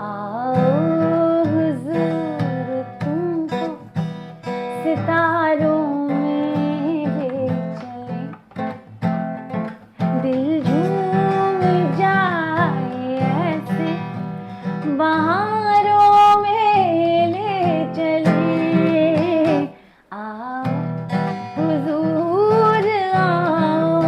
आओ हुजूर तुमको सितारों में ले चले, दिल झूम जाए ऐसे बहारों में ले चले, आओ हुजूर आओ.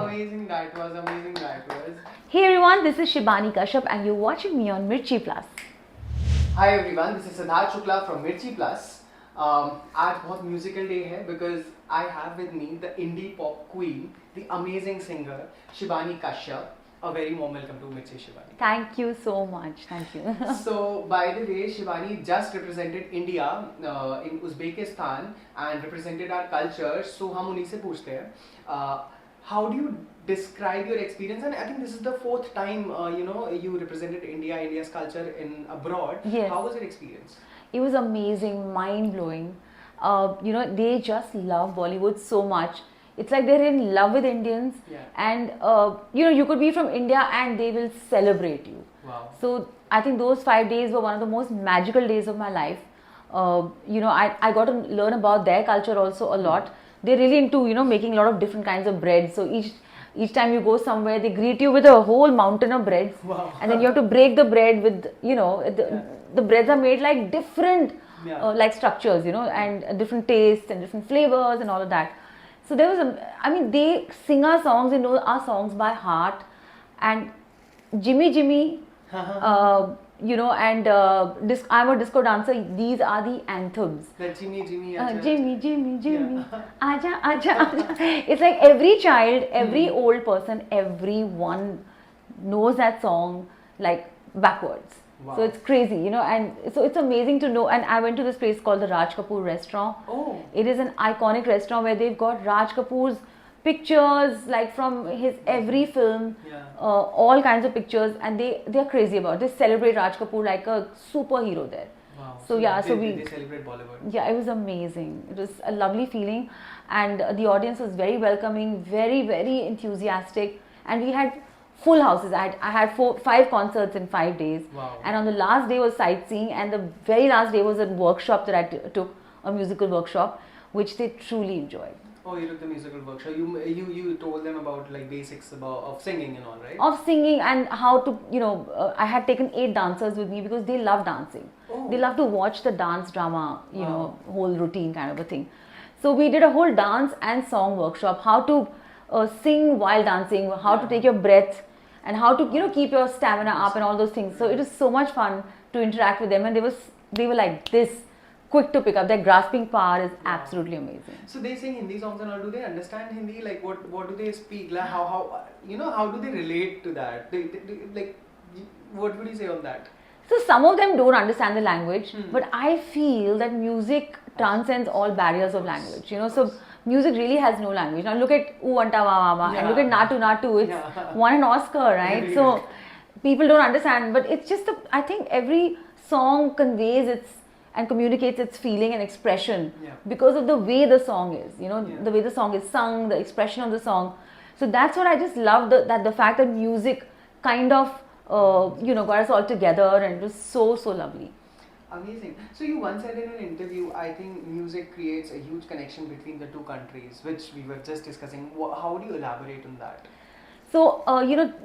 Amazing that was, amazing that was. Hey everyone, this is Shibani Kashyap and you're watching me on Mirchi Plus. Hi everyone, this is Siddharth Shukla from Mirchi Plus. आज बहुत म्यूजिकल डे है because I have with me the indie pop queen, the amazing singer Shibani Kashyap. A very warm welcome to Mirchi, Shibani. Thank you so much. Thank you. So by the way, Shibani just represented India in Uzbekistan and represented our culture. So हम उन्हीं से पूछते हैं, how do you describe your experience? And I think this is the fourth time you represented India's culture in abroad. Yes. How was your experience? It was amazing, mind-blowing. They just love Bollywood so much. It's like they're in love with Indians. Yeah. And, you could be from India and they will celebrate you. Wow. So, I think those 5 days were one of the most magical days of my life. I got to learn about their culture also a lot. They're really into, making a lot of different kinds of bread. So, each time you go somewhere, they greet you with a whole mountain of breads. Wow. And then you have to break the bread with, the breads are made like different like structures, and different tastes and different flavors and all of that. So there was they sing our songs, they know our songs by heart. And Jimmy Jimmy, and I'm a disco dancer. These are the anthems. The Jimmy Jimmy. Jimmy, Jimmy, Jimmy, Aja, Aja, Aja. It's like every child, every old person, everyone knows that song like backwards. Wow. So it's crazy, and so it's amazing to know. And I went to this place called the Raj Kapoor restaurant. Oh. It is an iconic restaurant where they've got Raj Kapoor's pictures, like from his every film, all kinds of pictures, and they're crazy about it. They celebrate Raj Kapoor like a superhero there. Wow. So they celebrate Bollywood. Yeah, it was amazing. It was a lovely feeling, and the audience was very welcoming, very, very enthusiastic, and we had full houses. I had 5 concerts in 5 days. Wow. And on the last day was sightseeing, and the very last day was a workshop that I took, a musical workshop, which they truly enjoyed. Oh, you took the musical workshop. You told them about like basics of singing and all, right? Of singing and how to, I had taken 8 dancers with me because they love dancing. Oh. They love to watch the dance drama, whole routine kind of a thing. So we did a whole dance and song workshop, how to sing while dancing, how to take your breath, and how to, keep your stamina up and all those things. So it was so much fun to interact with them, and they were like this, quick to pick up. Their grasping power is absolutely amazing. So they sing Hindi songs and all. Do they understand Hindi? Like what do they speak? Like how do they relate to that? Like what would you say on that? So some of them don't understand the language, but I feel that music transcends all barriers of language. So music really has no language. Now look at Ooh Anta Wa Mama and look at Natu Natu. It's won an Oscar, right? So people don't understand, but it's just I think every song conveys and communicates its feeling and expression because of the way the song is. The way the song is sung, the expression of the song. So that's what I just love, the fact that music kind of got us all together, and it was so, so lovely. Amazing. So you once said in an interview, I think music creates a huge connection between the two countries, which we were just discussing. How do you elaborate on that? So,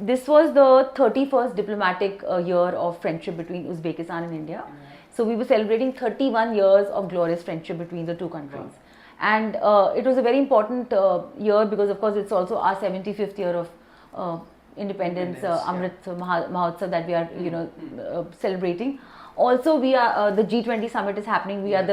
this was the 31st diplomatic year of friendship between Uzbekistan and India. So we were celebrating 31 years of glorious friendship between the two countries. Wow. And it was a very important year because, of course, it's also our 75th year of independence, Amrit Mahotsav that we are, celebrating. Also, we are the G20 summit is happening. We are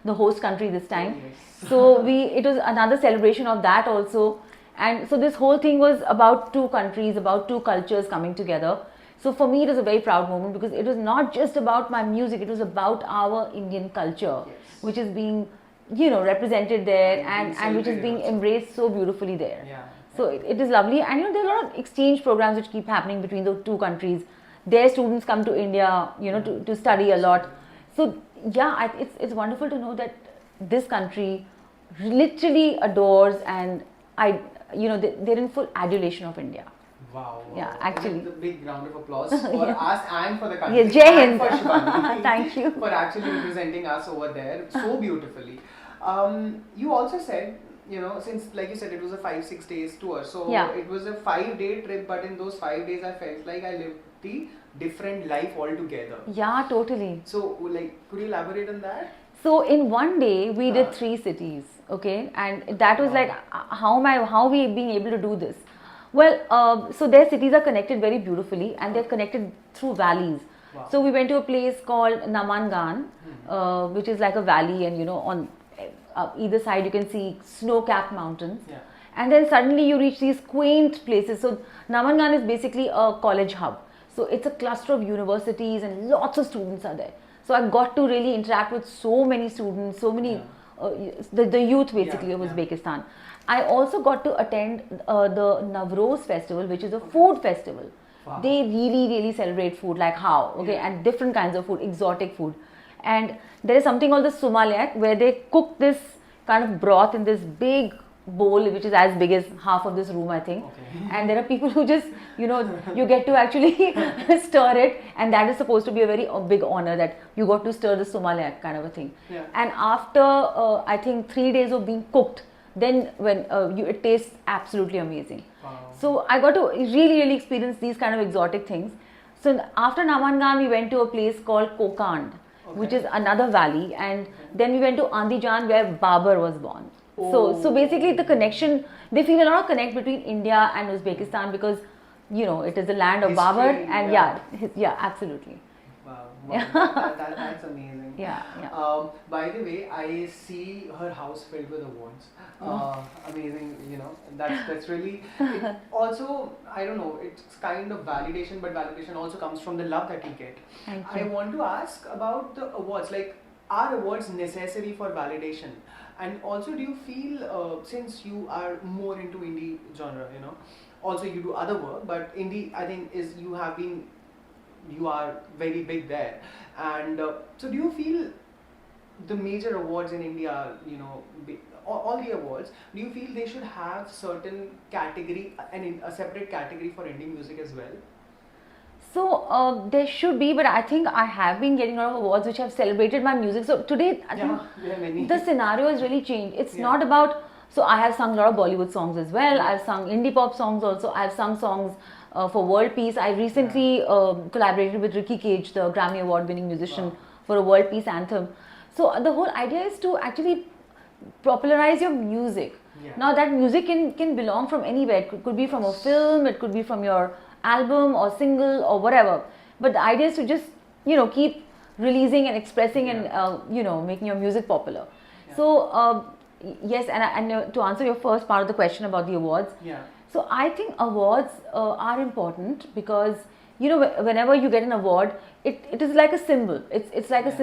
the host country this time. Oh, yes. So it was another celebration of that also. And so this whole thing was about two countries, about two cultures coming together. So for me, it was a very proud moment because it was not just about my music, it was about our Indian culture, which is being, represented there and which is being embraced so beautifully there. Yeah. So it is lovely. And, there are a lot of exchange programs which keep happening between the two countries. Their students come to India, to study a lot. So yeah, it's wonderful to know that this country literally adores and they're in full adulation of India. Wow. Yeah, actually. A big round of applause for us and for the country. Yeah, Jai and Hind. for Shibani. Thank you. For actually representing us over there so beautifully. You also said, since like you said, it was a 5-6 days tour. So Yeah. it was a 5-day trip, but in those 5 days, I felt like I lived the different life altogether. Yeah, totally. So, like, could you elaborate on that? So in one day we did 3 cities, okay, and that was like how we being able to do this. Well, so their cities are connected very beautifully, and they're connected through valleys. Wow. So we went to a place called Namangan, which is like a valley, and on either side you can see snow-capped mountains. Yeah. And then suddenly you reach these quaint places. So Namangan is basically a college hub. So it's a cluster of universities and lots of students are there. So I got to really interact with so many students, so many, the youth basically of Uzbekistan. I also got to attend the Navroz festival, which is a food festival. Wow. They really celebrate food, like how, okay, and different kinds of food, exotic food. And there is something called the sumalyak, where they cook this kind of broth in this big bowl, which is as big as half of this room, I think. Okay. And there are people who just, you get to actually stir it, and that is supposed to be a very big honor, that you got to stir the sumalyak kind of a thing. Yeah. And after I think 3 days of being cooked, then when it tastes absolutely amazing. Wow. So I got to really experience these kind of exotic things. So after Namangan, we went to a place called Kokand, which is another valley, and then we went to Andijan, where Babur was born. So basically the connection, they feel a lot of connect between India and Uzbekistan, because it is the land of History, Babur, and yeah, absolutely. Wow. That's amazing. Yeah. By the way, I see her house filled with awards. Amazing, that's really. It also, I don't know, it's kind of validation, but validation also comes from the love that you get. Thank I you. want to ask about the awards. Like, are awards necessary for validation? And also, do you feel, since you are more into indie genre, also you do other work, but indie, I think, you are very big there. And so do you feel the major awards in India, all the awards, do you feel they should have certain category, and a separate category for indie music as well? So there should be, but I think I have been getting a lot of awards which have celebrated my music. So today, I think the scenario has really changed. It's not about, so I have sung a lot of Bollywood songs as well. I've sung indie pop songs also. I've sung songs for world peace. I recently collaborated with Ricky Cage, the Grammy Award winning musician, for a world peace anthem. So the whole idea is to actually popularize your music. Now that music can belong from anywhere. It could be from a film, it could be from your album or single or whatever. But the idea is to just, keep releasing and expressing and, making your music popular. So, yes, and to answer your first part of the question about the awards. So I think awards are important because, whenever you get an award, it is like a symbol. It's like a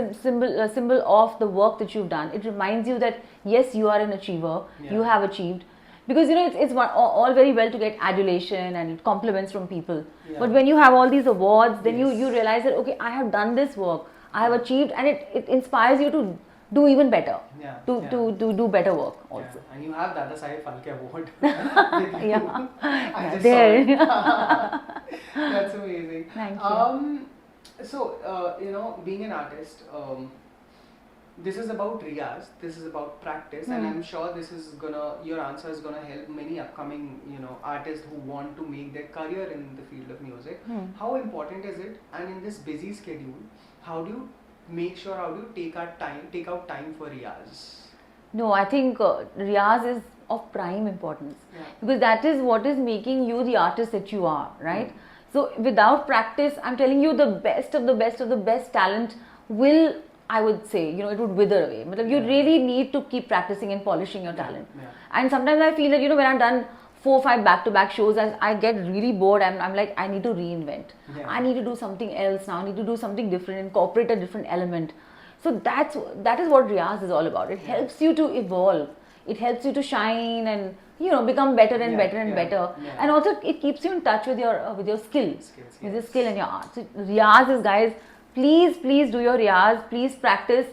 symbol of the work that you've done. It reminds you that yes, you are an achiever. You have achieved. Because it's all very well to get adulation and compliments from people, but when you have all these awards, then you realize that okay, I have done this work, I have achieved, and it inspires you to do even better, to do better work also. And you have the other side Falke award. I just there. saw it. That's amazing. Thank you. So being an artist, this is about riyaz, this is about practice, and I'm sure your answer is gonna help many upcoming, artists who want to make their career in the field of music. How important is it? And in this busy schedule, how do you make sure, how do you take out time for riyaz? No, I think riyaz is of prime importance, because that is what is making you the artist that you are, right? So without practice, I'm telling you, the best of the best talent will, I would say, it would wither away. You really need to keep practicing and polishing your talent. And sometimes I feel that, when I've done 4 or 5 back-to-back shows, I get really bored. I'm like, I need to reinvent. I need to do something else now. I need to do something different, incorporate a different element. So that is what riyaz is all about. It helps you to evolve. It helps you to shine and, become better and better and better. And also it keeps you in touch with your skills, with your skill and your art. So riyaz is, guys, please do your riyaz, please practice.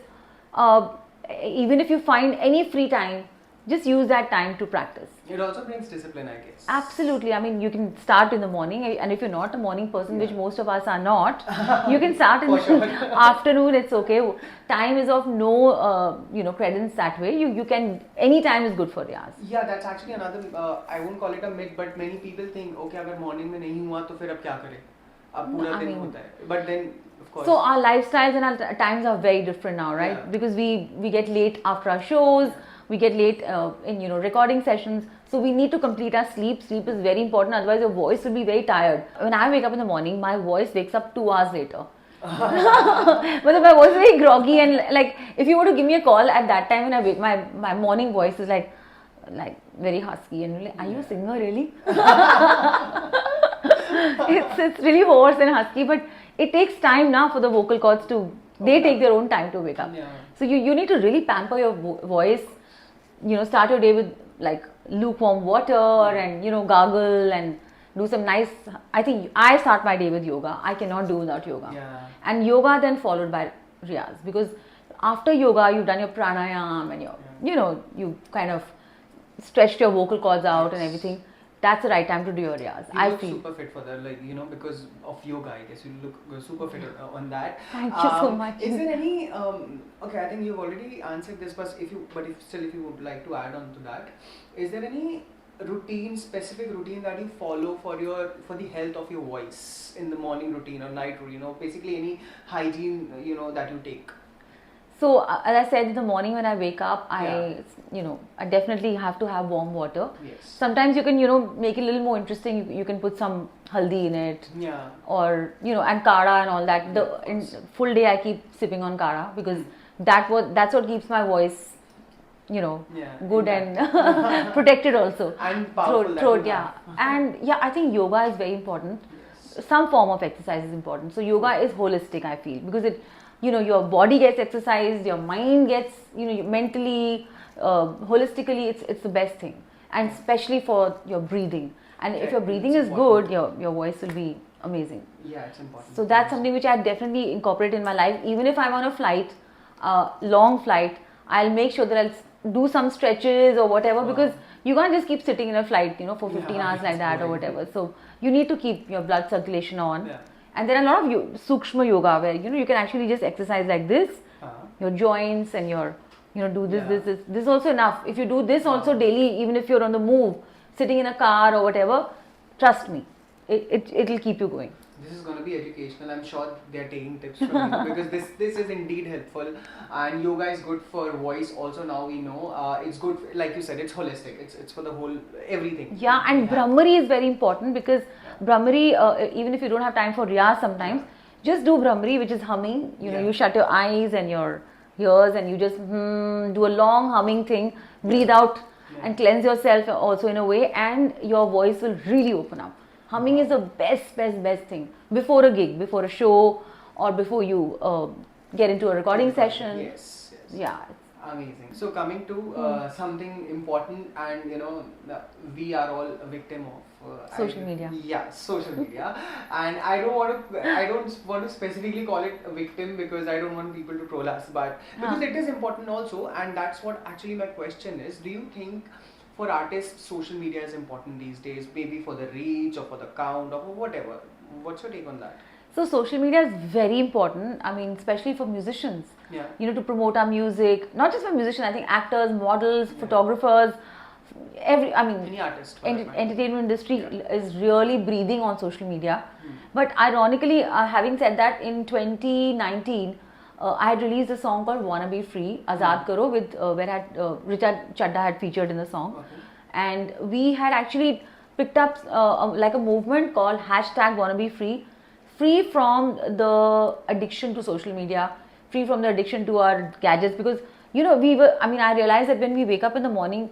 Even if you find any free time, just use that time to practice. It also brings discipline, I guess. Absolutely. I mean, you can start in the morning, and if you're not a morning person, which most of us are not, you can start in For the sure. afternoon. It's okay. Time is of no, credence that way. You can, any time is good for riyaz. Yeah, that's actually another. I won't call it a myth, but many people think, okay, अगर morning में नहीं हुआ तो फिर अब क्या करें? अब पूरा दिन होता है. But then, of course. So our lifestyles and our times are very different now, right? Yeah. Because we get late after our shows. We get late in recording sessions, so we need to complete our sleep. Sleep is very important, otherwise your voice will be very tired. When I wake up in the morning, my voice wakes up 2 hours later. But my voice is very groggy, and like if you were to give me a call at that time when I wake, my morning voice is like very husky, and like, are you a singer really? It's really hoarse and husky, but it takes time now for the vocal cords to take their own time to wake up. Yeah. So you need to really pamper your voice. Start your day with like lukewarm water and gargle and do some nice. I think I start my day with yoga. I cannot do without yoga. Yeah. And yoga then followed by riyaz, because after yoga you've done your pranayam and you kind of stretched your vocal cords out and everything. That's the right time to do your riyaz. You I look feel super fit for that, because of yoga. I guess you look super fit on that. Thank you so much. Is there any? Okay, I think you've already answered this, but if you would like to add on to that, is there any specific routine that you follow for the health of your voice in the morning routine or night routine, or basically any hygiene that you take? So as I said, in the morning when I wake up, I definitely have to have warm water. Yes. Sometimes you can make it a little more interesting. You can put some haldi in it. Yeah. Or and kara and all that. In full day I keep sipping on kara, because that's what keeps my voice good and protected also. And powerful. Throat, yeah. And I think yoga is very important. Yes. Some form of exercise is important. So yoga is holistic, I feel, because it your body gets exercised, your mind gets mentally, holistically it's the best thing, and especially for your breathing. And if your breathing is good, your voice will be amazing. Yeah, it's important. So that's something which I definitely incorporate in my life. Even if I'm on a flight, long flight, I'll make sure that I'll do some stretches or whatever, because you can't just keep sitting in a flight for 15 hours like that or whatever. So you need to keep your blood circulation on. Yeah. And there are a lot of sukshma yoga where you can actually just exercise like this, your joints and your do this. This is also enough. If you do this also daily, even if you're on the move, sitting in a car or whatever, trust me, it'll keep you going. This is going to be educational. I'm sure they're taking tips from you, because this is indeed helpful, and yoga is good for voice also. Now we know it's good, like you said, it's holistic. It's for the whole everything. Yeah, and Brahmari is very important, because Brahmari, even if you don't have time for riyaz sometimes, just do Brahmari, which is humming. You shut your eyes and your ears and you just do a long humming thing, breathe out and cleanse yourself also in a way, and your voice will really open up. Humming is the best thing before a gig, before a show, or before you get into a recording session. Yes. Yeah. Amazing. So coming to something important, and we are all a victim of social media. Yeah, social media, and I don't want to specifically call it a victim, because I don't want people to troll us, but because it is important also, and that's what actually my question is. Do you think for artists social media is important these days, maybe for the reach or for the count or for whatever? What's your take on that? So social media is very important. I mean, especially for musicians. Yeah. To promote our music. Not just for musicians. I think actors, models, photographers, any artist. Entertainment industry is really breathing on social media. But ironically, having said that, in 2019, I had released a song called "Wanna Be Free," Azad Karo, with where Richard Chadda had featured in the song, and we had actually picked up like a movement called #WannaBeFree. Free from the addiction to social media, free from the addiction to our gadgets, because I realized that when we wake up in the morning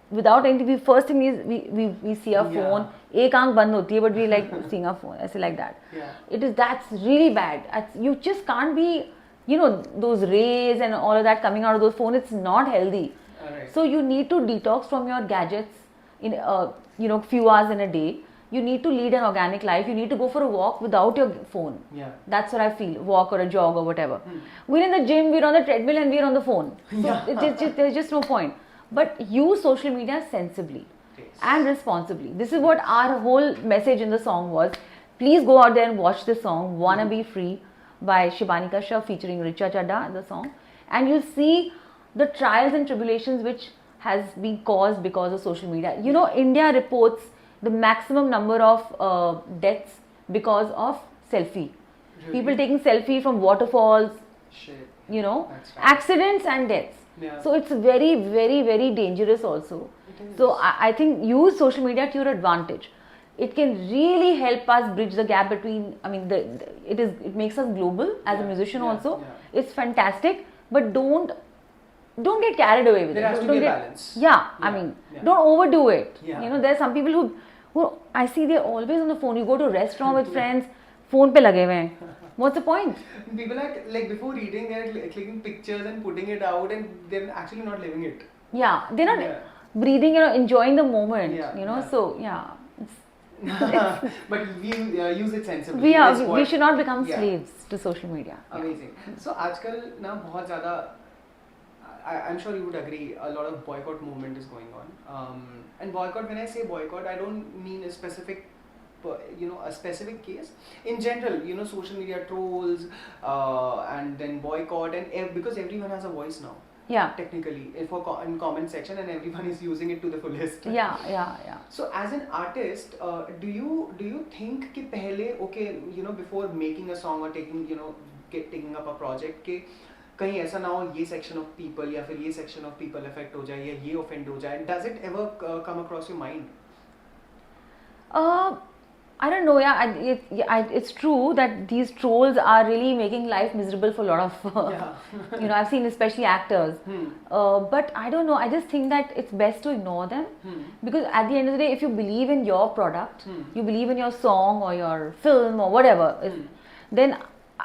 without anything, first thing is we see our phone. Ek aankh band hoti hai, but we like seeing our phone, like that. That's really bad. You just can't be, those rays and all of that coming out of those phones. It's not healthy. So you need to detox from your gadgets in few hours in a day. You need to lead an organic life. You need to go for a walk without your phone. That's what I feel. Walk or a jog or whatever. We're in the gym, we're on the treadmill, and we're on the phone. So there's just no point. But use social media sensibly. and responsibly. This is what our whole message in the song was. Please go out there and watch this song, Wanna Be Free by Shibani Kashyap featuring Richa Chadda in the song. And you'll see the trials and tribulations which has been caused because of social media. You know, India reports the maximum number of deaths because of selfie. Really? People taking selfie from waterfalls, Shit. you know, That's right. accidents and deaths. Yeah. So it's very, very, very dangerous also. It is. So I think use social media to your advantage. It can really help us bridge the gap between. I mean, it makes us global as a musician also. Yeah. It's fantastic, but don't get carried away with There it. has to Don't be a get- balance. Yeah, I mean, don't overdo it. Yeah. You know, there are some people who I see they're always on the phone. You go to a restaurant with friends, phone पे लगे हुए हैं. What's the point? People are like before eating, they're clicking pictures and putting it out, and they're actually not living it. Yeah, they're not Yeah. breathing, enjoying the moment. Yeah, You know, yeah. so yeah. But we use it sensibly. We That's we what- should not become Yeah. slaves to social media. Amazing. So आजकल ना बहुत ज़्यादा I'm sure you would agree a lot of boycott movement is going on. And boycott, when I say boycott, I don't mean a specific a specific case. In general, social media trolls and then boycott and because everyone has a voice now. Yeah. Technically, in comment section, and everyone is using it to the fullest. Yeah. So as an artist, do you think कि पहले before making a song or taking up a project के कहीं ऐसा ना हो ये section of people या फिर ये section of people affect हो जाए या ये offend हो जाए? Does it ever come across your mind? I don't know. Yeah, it's true that these trolls are really making life miserable for a lot of, Yeah. I've seen especially actors. But I don't know. I just think that it's best to ignore them because at the end of the day, if you believe in your product, you believe in your song or your film or whatever, then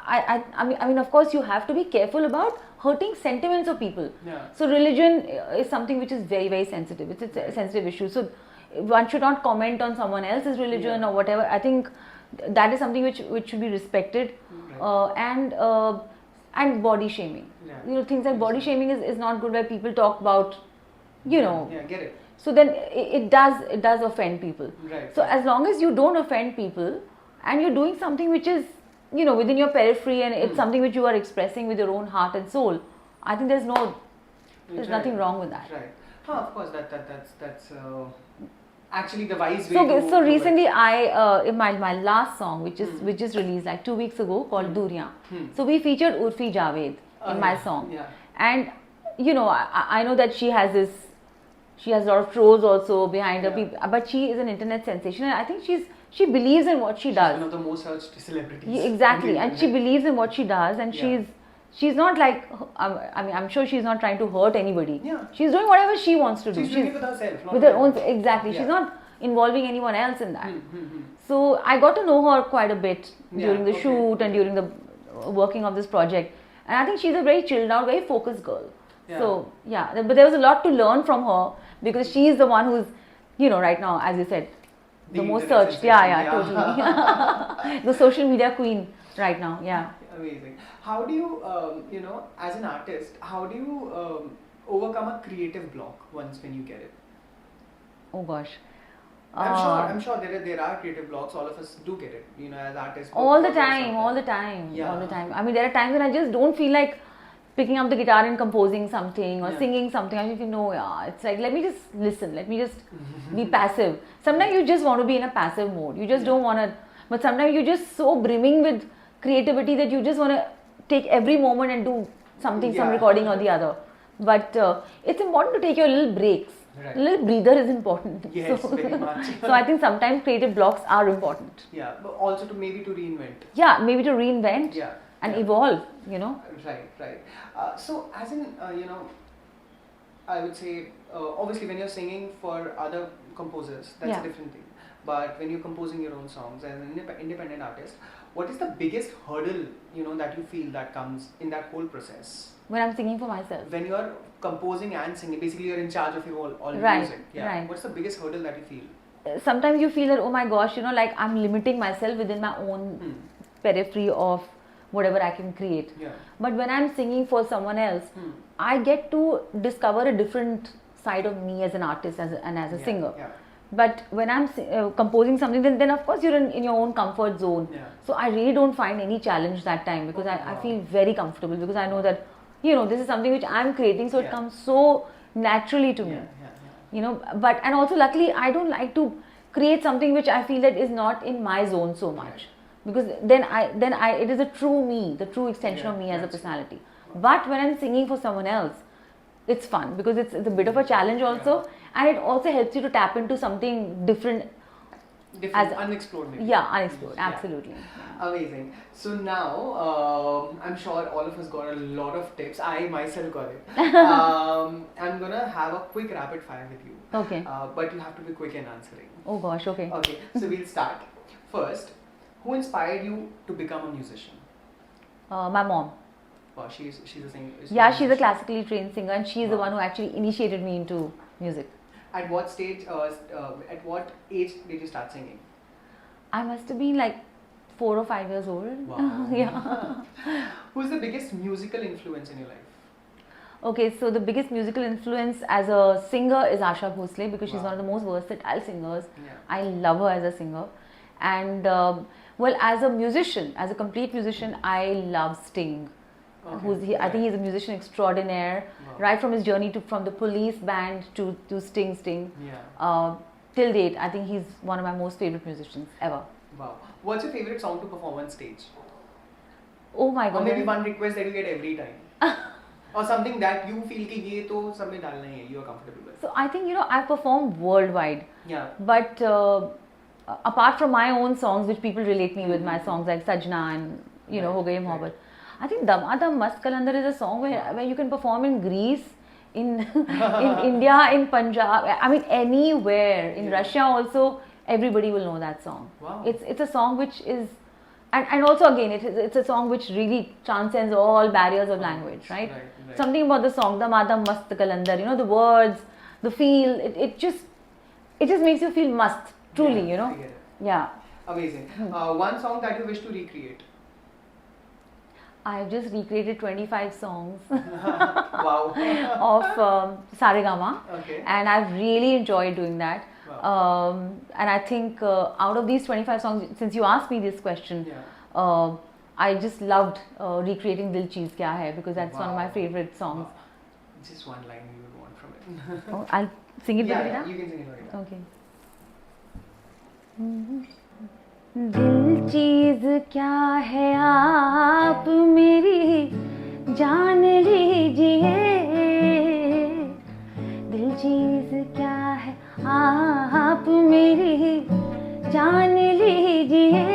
I mean, of course, you have to be careful about hurting sentiments of people. Yeah. So religion is something which is very, very sensitive. It's a sensitive issue. So one should not comment on someone else's religion or whatever. I think that is something which should be respected. And body shaming. Yeah. Things like body shaming is not good, where people talk about, Yeah, get it. So then it does offend people. Right. So as long as you don't offend people and you're doing something which is within your periphery and it's something which you are expressing with your own heart and soul, I think there's nothing wrong with that. Right. Of course, that's actually the wise way. So recently I in my last song which is released like 2 weeks ago called Duriyan. So we featured Urfi Javed in my song. Yeah. And I know that she has a lot of trolls also behind her, but she is an internet sensation, and I think she believes in what she does. She's one of the most searched celebrities. Exactly, and she believes in what she does, and she's not like, I mean, I'm sure she's not trying to hurt anybody. Yeah. She's doing whatever she wants to do. She's doing it with herself, not with her own. anyone. Exactly, Yeah. she's not involving anyone else in that. So I got to know her quite a bit during the shoot and during the working of this project, and I think she's a very chilled out, very focused girl. Yeah. So but there was a lot to learn from her because she is the one who's, right now, as you said, the most internet searched. sensation, Totally. The social media queen right now. Yeah. Amazing. How do you, as an artist, how do you overcome a creative block when you get it? Oh gosh. I'm sure there are creative blocks. All of us do get it, as artists. All the time. Yeah. All the time. I mean, there are times when I just don't feel like picking up the guitar and composing something or singing something. I think, it's like, let me just listen. Let me just be passive. Sometimes you just want to be in a passive mode. You just don't want to, but sometimes you're just so brimming with creativity that you just want to take every moment and do something, some recording or the other. But it's important to take your little breaks. Right. A little breather is important. Yes, very much. So I think sometimes creative blocks are important. Yeah, but also maybe to reinvent. Yeah, maybe to reinvent and evolve, Right. So as in, I would say, obviously when you're singing for other composers, that's a different thing. But when you're composing your own songs as an independent artist, what is the biggest hurdle, that you feel that comes in that whole process? When I'm singing for myself. When you're composing and singing, basically you're in charge of your all music. Yeah. Right. What's the biggest hurdle that you feel? Sometimes you feel that, oh my gosh, like I'm limiting myself within my own periphery of whatever I can create. Yeah. But when I'm singing for someone else, I get to discover a different side of me as an artist and as a singer. Yeah. But when I'm composing something, then of course you're in your own comfort zone. Yeah. So I really don't find any challenge that time, because I feel very comfortable, because I know that, you know, this is something which I'm creating, so it comes so naturally to me. You know, but and also luckily I don't like to create something which I feel that is not in my zone so much, because then I it is a true me, the true extension of me as a personality. But when I'm singing for someone else, it's fun, because it's a bit of a challenge also, and it also helps you to tap into something different, unexplored maybe. Yeah, unexplored, absolutely. Amazing. So now, I'm sure all of us got a lot of tips. I myself got it. I'm gonna have a quick rapid fire with you. Okay. But you have to be quick in answering. Oh gosh, okay. Okay, so we'll start. First, who inspired you to become a musician? My mom. Wow, she's a singer. Yeah, she's a classically trained singer, and she's the one who actually initiated me into music. At what stage, at what age did you start singing? I must have been like 4 or 5 years old. Wow. Yeah. Who's the biggest musical influence in your life? Okay, so the biggest musical influence as a singer is Asha Bhosle, because she's Wow. one of the most versatile singers. Yeah. I love her as a singer. And well, as a musician, as a complete musician, I love Sting. Okay. I think he's a musician extraordinaire. Wow. Right from his journey from the Police band to Sting. Yeah. Till date, I think he's one of my most favorite musicians ever. Wow. What's your favorite song to perform on stage? Oh my god. Or maybe one request that you get every time. Or something that you feel कि ये तो सब में डालना ही है, you are comfortable with. So I think, you know, I perform worldwide. Yeah. But apart from my own songs, which people relate me with, my songs like Sajna and, you know, Ho Gayi Mohabbat, I think Damadam Mast Kalandar is a song where you can perform in Greece, in India, in Punjab, I mean anywhere, in Russia also, everybody will know that song. Wow. It's a song which is, and also again, it's a song which really transcends all barriers of language, right? Right. Something about the song, Damadam Mast Kalandar, you know, the words, the feel, it just makes you feel must, truly, you know. Yeah. Amazing. One song that you wish to recreate? I've just recreated 25 songs Wow. of Saregama, Okay. and I've really enjoyed doing that. Wow. And I think out of these 25 songs, since you asked me this question, I just loved recreating Dil Cheez Kya Hai, because that's one of my favorite songs. Wow. Just one line you would want from it. Oh, I'll sing it with you now? You can sing it right now. Okay. दिल चीज क्या है आप मेरी जान लीजिए, दिल चीज क्या है आप मेरी जान लीजिए,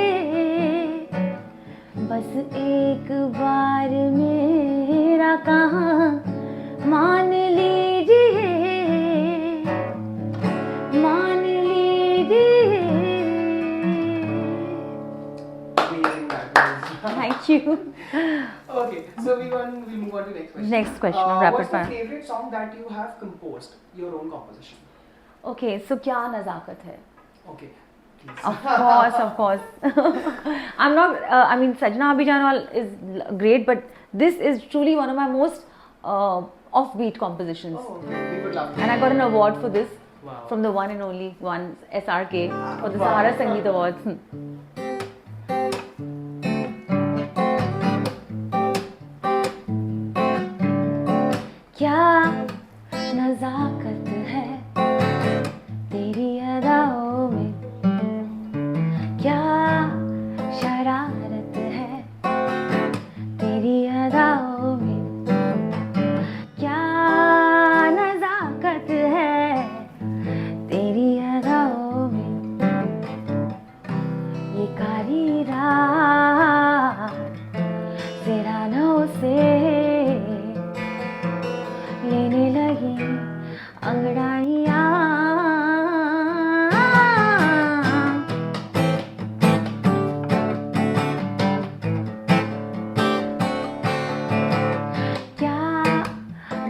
बस एक बार मेरा कहाँ मान लीजिए, मान लीजिए. Amazing that was. Thank you. Okay, so we'll move on to next question. Next question, rapid what's fire. the favorite song that you have composed, your own composition? Okay, so क्या नज़ाकत है? Okay, please. Of course. I'm not, I mean, Sajna Abhi Janwal is great, but this is truly one of my most offbeat compositions. Oh, we would love And I got an award for this Wow. from the one and only one, SRK, for the Sahara Sangeet Awards. क्या नज़ाकत है तेरी अदाओं में, क्या शरारत है तेरी अदाओं में, क्या नज़ाकत है तेरी अदाओं में, ये कारी रात सिरानों से लेने लगी अंगड़ाइयाँ, क्या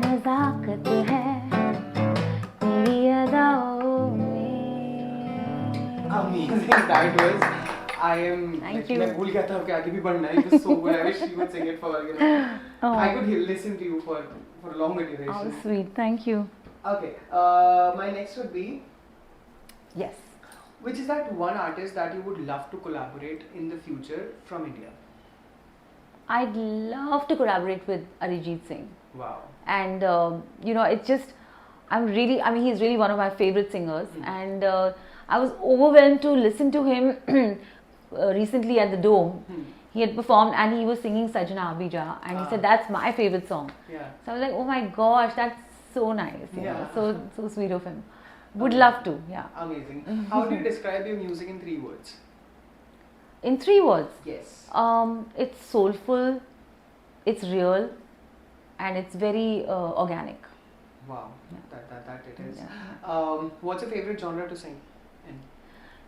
नज़ाकत है तेरी अदाओं में. Amazing that was. I am. Thank मैं you. भूल गया था कि आगे भी बढ़ना है. It was so good. I wish you would sing it for, you know. Oh. I could listen to you for a longer duration. Oh, sweet. Thank you. Okay. My next would be, Yes. which is that one artist that you would love to collaborate in the future from India? I'd love to collaborate with Arijit Singh. Wow. And it's just, I mean, he's really one of my favorite singers. And I was overwhelmed to listen to him recently at the Dome. He had performed and he was singing Sajna Abija, and he said that's my favorite song. Yeah. So I was like, oh my gosh, that's so nice, you know, so sweet of him. Would love to. Yeah. Amazing. How do you describe your music in 3 words? In 3 words, Yes. it's soulful, it's real, and it's very organic. Wow. That it is. Yeah. What's your favorite genre to sing in?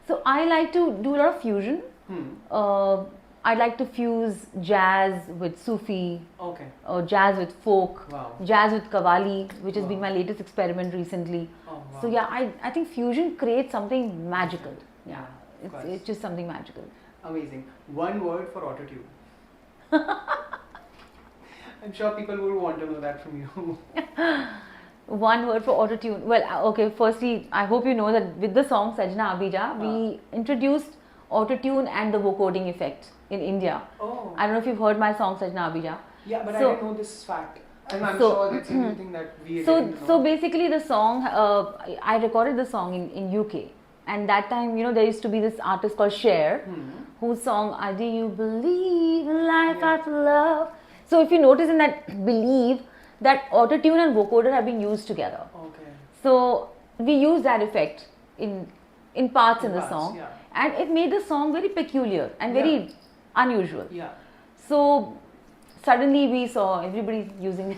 So I like to do a lot of fusion. I'd like to fuse jazz with Sufi, Okay. jazz with folk, Wow. jazz with Qawwali, which has been Wow. my latest experiment recently. Oh, wow. So yeah, I think fusion creates something magical. Yeah, of course. it's just something magical. Amazing. One word for autotune. I'm sure people would want to know that from you. One word for autotune. Well, okay, firstly, I hope you know that with the song Sajna Abija, we introduced autotune and the vocoding effect in India. Oh. I don't know if you've heard my song Sajna Abija. Yeah, but I So- didn't know this fact. And I'm So- sure that's something that we So didn't know. so basically the song, I recorded the song in UK, and that time, you know, there used to be this artist called Cher, whose song Do You Believe in Life Yeah. After Love? So if you notice in that Believe, that autotune and vocoder have been used together. Okay. So we used that effect in parts in the parts, song, yeah. and it made the song very peculiar and very unusual. Yeah. So suddenly we saw everybody using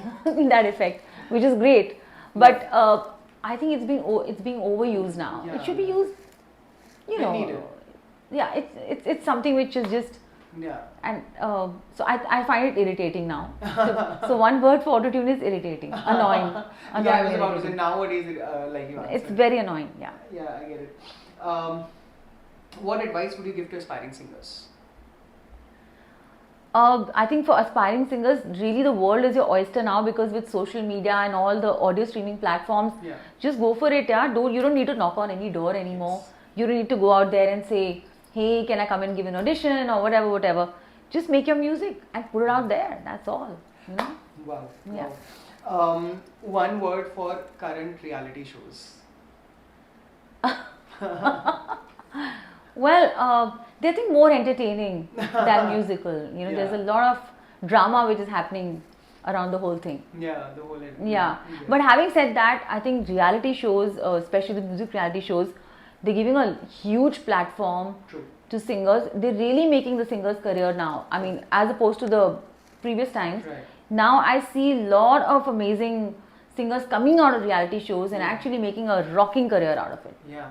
that effect, which is great. But I think it's being overused now. Yeah. It should be used, you When know. needed. Yeah, it's something which is just, Yeah. and so I find it irritating now. So one word for autotune is irritating, annoying. Yeah, I was about to say irritating. nowadays, like you answered. It's very annoying. Yeah. Yeah, I get it. What advice would you give to aspiring singers? I think for aspiring singers, really the world is your oyster now, because with social media and all the audio streaming platforms, Yeah. just go for it. Yeah, you don't need to knock on any door anymore. Yes. You don't need to go out there and say, hey, can I come and give an audition or whatever. Just make your music and put it out there. That's all. You know? Wow. Yeah. Wow. One word for current reality shows. Well, they think more entertaining than musical. You know, there's a lot of drama which is happening around the whole thing. Yeah, the whole. Yeah, but having said that, I think reality shows, especially the music reality shows, they're giving a huge platform True. to singers. They're really making the singer's career now. I mean, as opposed to the previous times. Right. Now I see a lot of amazing singers coming out of reality shows and actually making a rocking career out of it. Yeah.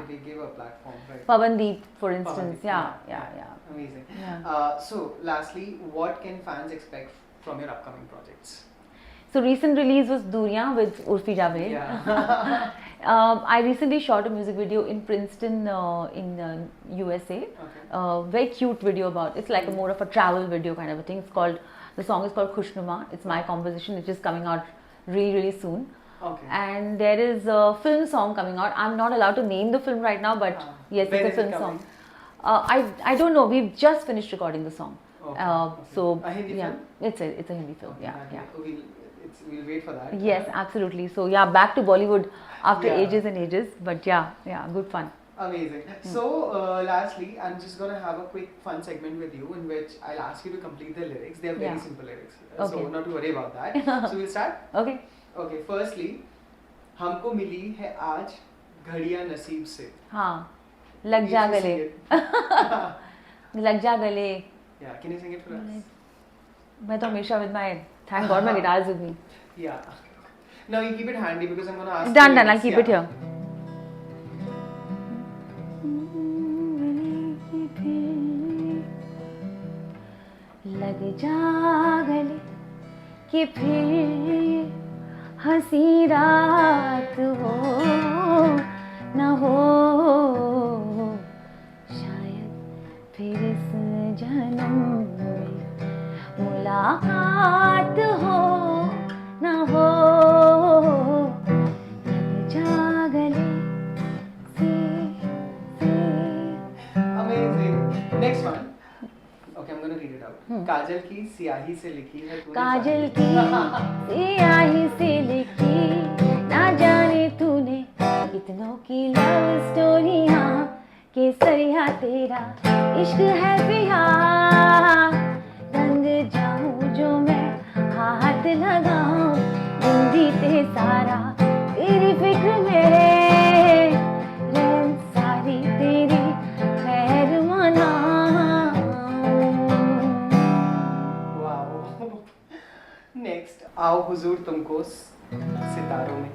They give a platform, right? Pavandeep, for instance. Pavandeep, Yeah. Amazing. Yeah. So, lastly, what can fans expect from your upcoming projects? So recent release was Duriyan with Urfi Javed. Yeah. I recently shot a music video in Princeton in USA. Okay. Very cute video about, it's like a more of a travel video kind of a thing. The song is called Khushnuma. It's my composition. It's just coming out really soon. Okay. And there is a film song coming out. I'm not allowed to name the film right now, but yes, when it's a is it film coming? song. I don't know. We've just finished recording the song. Okay. So A Hindi film? it's a Hindi film. Okay, Yeah. We'll wait for that. Yes, absolutely. So yeah, back to Bollywood after Yeah. ages and ages. But yeah, good fun. Amazing. So, lastly, I'm just gonna have a quick fun segment with you in which I'll ask you to complete the lyrics. They are very Yeah. simple lyrics, Okay. so not to worry about that. So we'll start. Okay. Okay. Firstly, हमको मिली है आज घड़ियां नसीब से. हाँ, लग जा Can you गले, sing it? लग जा गले. Yeah. Can you sing it for us? मैं तो हमेशा with my, thank God, my guitar is with me. Yeah. Now you keep it handy because I'm gonna ask. Done. you I'll lyrics. keep it Yeah. here. लग जा गले कि फिर हंसी रात हो न हो, शायद फिर इस जन्म में मुलाकात हो न हो, Okay, I'm gonna read it out. काजल की स्याही से लिखी है तूने काजल की स्याही से लिखी ना जाने तूने कितनों की लव स्टोरियाँ केसरिया तेरा इश्क है पिया रंग जाऊं जो मैं हाथ लगाऊं दिन बीते सारा तेरी फिक्र में रैन सारी तेरी खैर मनाऊं. Wow. Next, आओ हुजूर तुमको सितारों में.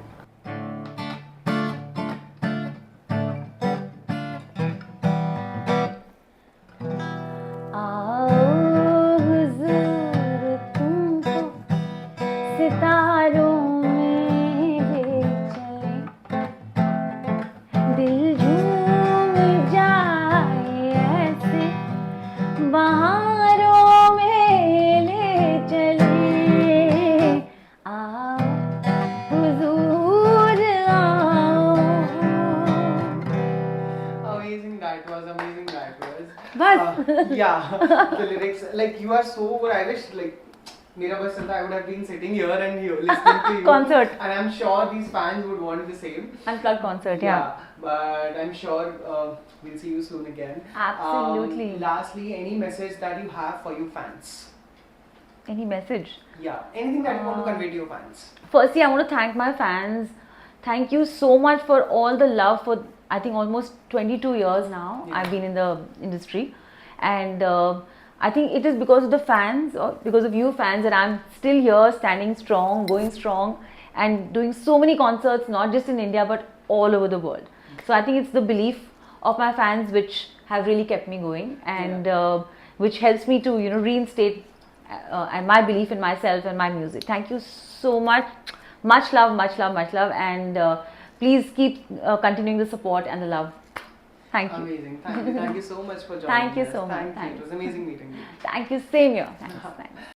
आओ हुजूर तुमको सितारों में ले चले दिल झूम जाए ऐसे बहारों में ले चले आओ हुजूर आओ. Amazing that was. बस. Yeah, the lyrics, like you are so good. I wish like मेरा बस चलता, I would have been sitting here and here listening to you. Concert. And I'm sure these fans would want the same. Unplugged concert, yeah. But I'm sure we'll see you soon again. Absolutely. Lastly, any message that you have for your fans? Any message? Yeah, anything that you want to convey to your fans? Firstly, I want to thank my fans. Thank you so much for all the love for, I think, almost 22 years now. Yeah. I've been in the industry. And I think it is because of the fans, or because of you fans, that I'm still here, standing strong, going strong, and doing so many concerts, not just in India, but all over the world. So I think it's the belief of my fans which have really kept me going, and which helps me to, reinstate and my belief in myself and my music. Thank you so much. Much love, much love, much love, and please keep continuing the support and the love. Thank you. Amazing. Thank you so much for joining Thank you us. so much. Thank you. It was amazing meeting you. Thank you. Same here. Thanks.